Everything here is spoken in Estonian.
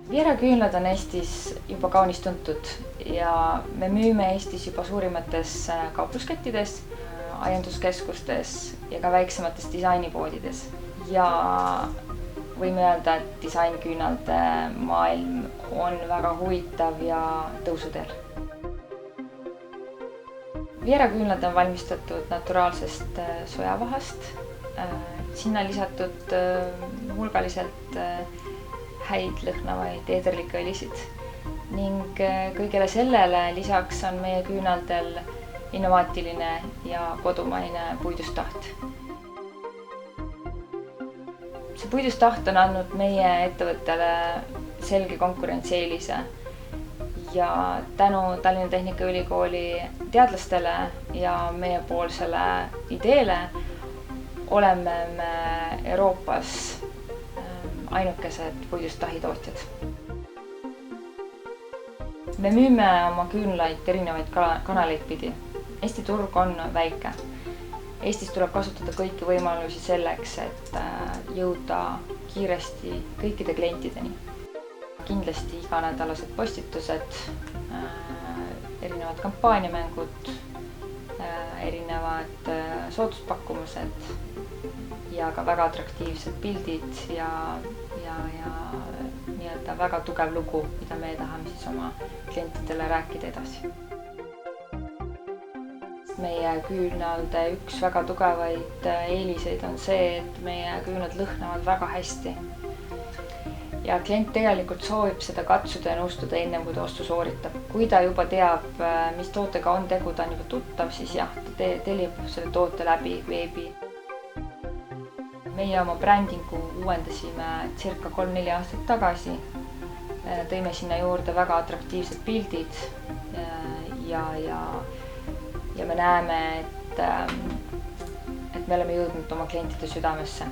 Viera küünlad on Eestis juba kaunis tuntud ja me müüme Eestis juba suurimates kaupluskettides, aianduskeskustes ja ka väiksemates disainipoodides. Ja võime öelda, et disainküünalde maailm on väga huvitav ja tõusuteel. Viera küünlad on valmistatud naturaalsest sojavahast. Sinna lisatud hulgaliselt häid lõhnavaid eederlikke õlisid ning kõigele sellele lisaks on meie küünaldel innovaatiline ja kodumaine puidustaht. See puidustaht on andnud meie ettevõttele selge konkurentsieelise ja tänu Tallinna Tehnikaülikooli teadlastele ja meiepoolsele ideele oleme me Euroopas ainukesed puidustahitootjad. Me müüme oma küünlaid erinevaid kanaleid pidi. Eesti turg on väike. Eestis tuleb kasutada kõiki võimalusi selleks, et jõuda kiiresti kõikide klientideni. Kindlasti iganädalased postitused, erinevad kampaaniamängud, erinevad sooduspakkumused ja ka väga atraktiivsed pildid ja nii-öelda väga tugev lugu, mida me tahame siis oma klientidele rääkida edasi. Meie küünalde üks väga tugevaid eeliseid on see, et meie küünlad lõhnavad väga hästi. Ja klient tegelikult soovib seda katsuda ja nõustuda enne, kui ta ostu sooritab. Kui ta juba teab, mis tootega on tegu, ta on juba tuttav, siis jah, ta tellib selle toote läbi veebi. Meie oma brändingu uuendasime circa 3-4 aastat tagasi. Tõime sinna juurde väga atraktiivsed pildid ja me näeme, et me oleme jõudnud oma klientide südamesse.